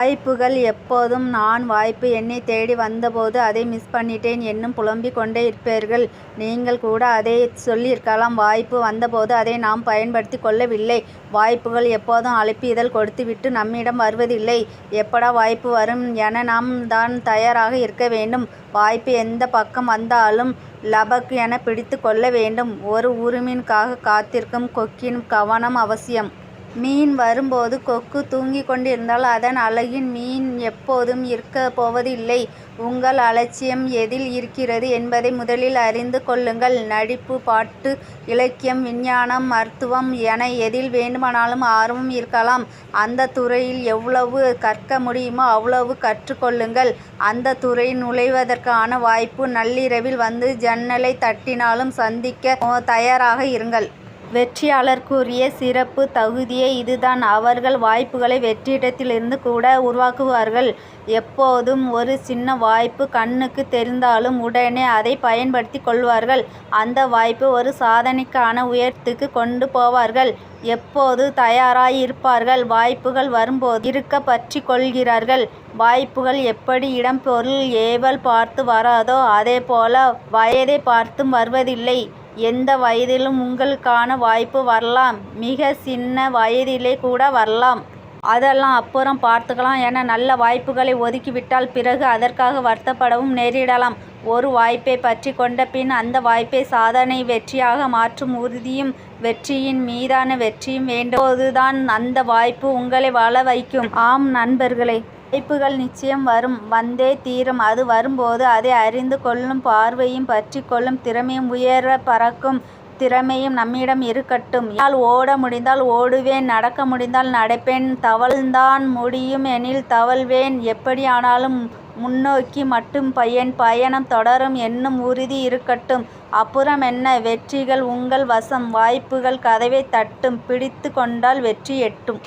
வாய்ப்புகள் எப்போதும் நான் வாய்ப்பு என்னை தேடி வந்தபோது அதை மிஸ் பண்ணிட்டேன் என்னும் புலம்பிக் கொண்டே இருப்பீர்கள். நீங்கள் கூட அதை சொல்லியிருக்கலாம். வாய்ப்பு வந்தபோது அதை நாம் பயன்படுத்தி கொள்ளவில்லை. வாய்ப்புகள் எப்போதும் அழைப்பிதழ் கொடுத்துவிட்டு நம்மிடம் வருவதில்லை. எப்படா வாய்ப்பு வரும் என நாம் தான் தயாராக இருக்க வேண்டும். வாய்ப்பு எந்த பக்கம் வந்தாலும் லபக் என பிடித்து கொள்ள வேண்டும். ஒரு உருமீனுக்காக காத்திருக்கும் கொக்கின் கவனம் அவசியம். மீன் வரும்போது கொக்கு தூங்கிக் கொண்டிருந்தால் அதன் அழகில் மீன் எப்போதும் இருக்கப் போவதில்லை. உங்கள் அலட்சியம் எதில் இருக்கிறது என்பதை முதலில் அறிந்து கொள்ளுங்கள். நடிப்பு, பாட்டு, இலக்கியம், விஞ்ஞானம், மருத்துவம் என எதில் வேண்டுமானாலும் ஆர்வம் இருக்கலாம். அந்த துறையில் எவ்வளவு கற்க முடியுமோ அவ்வளவு கற்றுக்கொள்ளுங்கள். அந்த துறையில் நுழைவதற்கான வாய்ப்பு நள்ளிரவில் வந்து ஜன்னலை தட்டினாலும் சந்திக்க தயாராக இருங்கள். வெற்றியாளருக்குரிய சிறப்பு தகுதியே இதுதான். அவர்கள் வாய்ப்புகளை வெற்றிடத்திலிருந்து கூட உருவாக்குவார்கள். எப்போதும் ஒரு சின்ன வாய்ப்பு கண்ணுக்கு தெரிந்தாலும் உடனே அதை பயன்படுத்தி கொள்வார்கள். அந்த வாய்ப்பு ஒரு சாதனைக்கான உயரத்துக்கு கொண்டு போவார்கள். எப்போது தயாராயிருப்பார்கள். வாய்ப்புகள் வரும்போது இருக்க பற்றி கொள்கிறார்கள். வாய்ப்புகள் எப்படி இடம் பொருள் ஏவல் பார்த்து வராதோ அதேபோல வயதை பார்த்தும் வருவதில்லை. எந்த வயதிலும் உங்களுக்கான வாய்ப்பு வரலாம். மிக சின்ன வயதிலே கூட வரலாம். அதெல்லாம் அப்புறம் பார்த்துக்கலாம் என நல்ல வாய்ப்புகளை ஒதுக்கிவிட்டால் பிறகு அதற்காக வருத்தப்படவும் நேரிடலாம். ஒரு வாய்ப்பை பற்றி கொண்ட பின் அந்த வாய்ப்பை சாதனை வெற்றியாக மாற்றும் உறுதியும் வெற்றியின் மீதான வெற்றியும் வேண்டும். அப்போதுதான் அந்த வாய்ப்பு உங்களை வாழ வைக்கும். ஆம் நண்பர்களே, வாய்ப்புகள் நிச்சயம் வரும். வந்தே தீரும். அது வரும்போது அதை அறிந்து கொள்ளும் பார்வையும் பற்றி கொள்ளும் திறமையும் உயர பறக்கும் திறமையும் நம்மிடம் இருக்கட்டும். என்னால் ஓட முடிந்தால் ஓடுவேன். நடக்க முடிந்தால் நடப்பேன். தவழ்ந்தான் முடியும் எனில் தவழ்வேன். எப்படியானாலும் முன்னோக்கி மட்டும் என் பயணம் தொடரும் என்னும் உறுதி இருக்கட்டும். அப்புறம் என்ன? வெற்றிகள் உங்கள் வசம். வாய்ப்புகள் கதவை தட்டும். பிடித்து கொண்டால் வெற்றி எட்டும்.